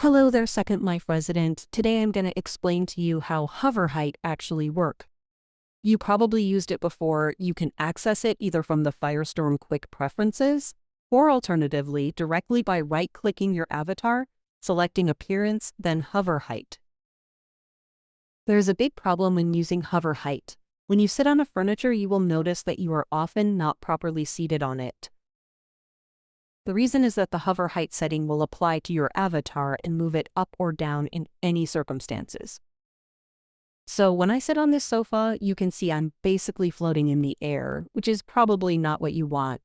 Hello there, Second Life resident. Today I'm going to explain to you how hover height actually works. You probably used it before. You can access it either from the Firestorm Quick Preferences, or alternatively, directly by right-clicking your avatar, selecting Appearance, then Hover Height. There's a big problem when using hover height. When you sit on a furniture, you will notice that you are often not properly seated on it. The reason is that the hover height setting will apply to your avatar and move it up or down in any circumstances. So when I sit on this sofa, you can see I'm basically floating in the air, which is probably not what you want.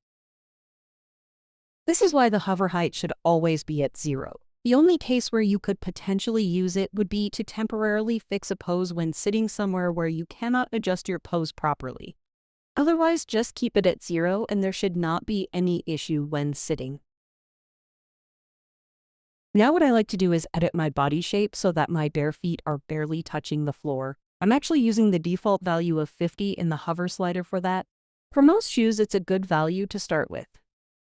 This is why the hover height should always be at 0. The only case where you could potentially use it would be to temporarily fix a pose when sitting somewhere where you cannot adjust your pose properly. Otherwise, just keep it at 0 and there should not be any issue when sitting. Now what I like to do is edit my body shape so that my bare feet are barely touching the floor. I'm actually using the default value of 50 in the hover slider for that. For most shoes, it's a good value to start with.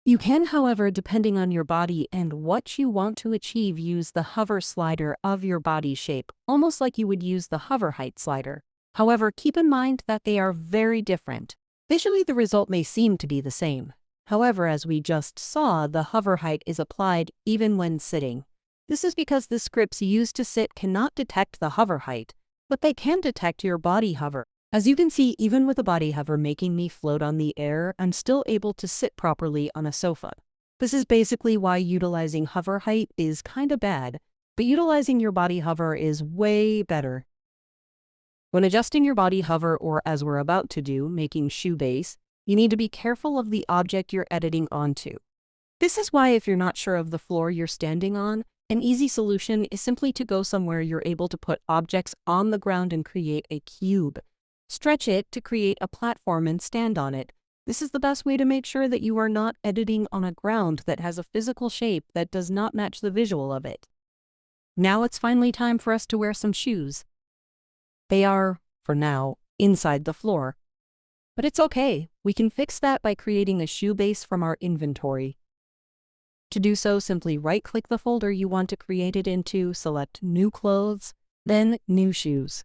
You can, however, depending on your body and what you want to achieve, use the hover slider of your body shape, almost like you would use the hover height slider. However, keep in mind that they are very different. Visually, the result may seem to be the same. However, as we just saw, the hover height is applied even when sitting. This is because the scripts used to sit cannot detect the hover height, but they can detect your body hover. As you can see, even with a body hover making me float on the air, I'm still able to sit properly on a sofa. This is basically why utilizing hover height is kinda bad, but utilizing your body hover is way better. When adjusting your body hover, or as we're about to do, making shoe base, you need to be careful of the object you're editing onto. This is why if you're not sure of the floor you're standing on, an easy solution is simply to go somewhere you're able to put objects on the ground and create a cube. Stretch it to create a platform and stand on it. This is the best way to make sure that you are not editing on a ground that has a physical shape that does not match the visual of it. Now it's finally time for us to wear some shoes. They are, for now, inside the floor. But it's okay, we can fix that by creating a shoe base from our inventory. To do so, simply right-click the folder you want to create it into, select New Clothes, then New Shoes.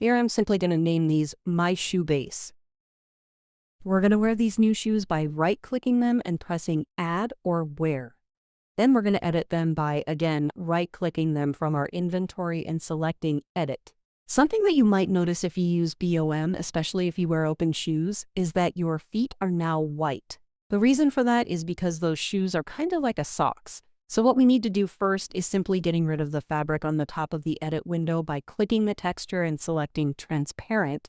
Here I'm simply going to name these My Shoe Base. We're going to wear these new shoes by right-clicking them and pressing Add or Wear. Then we're going to edit them by, again, right-clicking them from our inventory and selecting Edit. Something that you might notice if you use BOM, especially if you wear open shoes, is that your feet are now white. The reason for that is because those shoes are kind of like a socks. So what we need to do first is simply getting rid of the fabric on the top of the edit window by clicking the texture and selecting Transparent.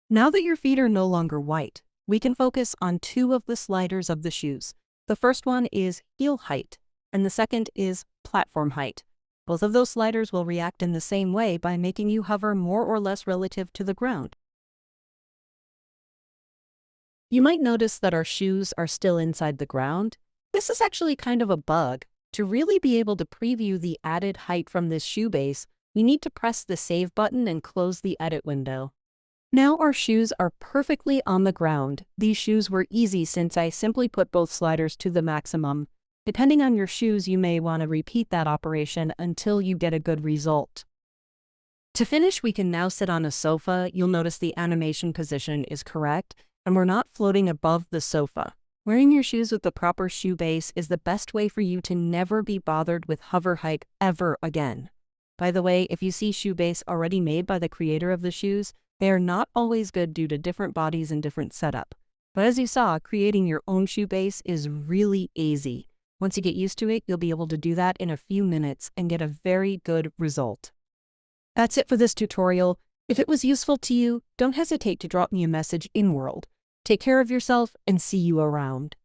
Now that your feet are no longer white, we can focus on two of the sliders of the shoes. The first one is heel height, and the second is platform height. Both of those sliders will react in the same way by making you hover more or less relative to the ground. You might notice that our shoes are still inside the ground. This is actually kind of a bug. To really be able to preview the added height from this shoe base, we need to press the Save button and close the edit window. Now our shoes are perfectly on the ground. These shoes were easy since I simply put both sliders to the maximum. Depending on your shoes, you may want to repeat that operation until you get a good result. To finish, we can now sit on a sofa. You'll notice the animation position is correct, and we're not floating above the sofa. Wearing your shoes with the proper shoe base is the best way for you to never be bothered with hover height ever again. By the way, if you see shoe base already made by the creator of the shoes, they are not always good due to different bodies and different setup. But as you saw, creating your own shoe base is really easy. Once you get used to it, you'll be able to do that in a few minutes and get a very good result. That's it for this tutorial. If it was useful to you, don't hesitate to drop me a message in World. Take care of yourself and see you around.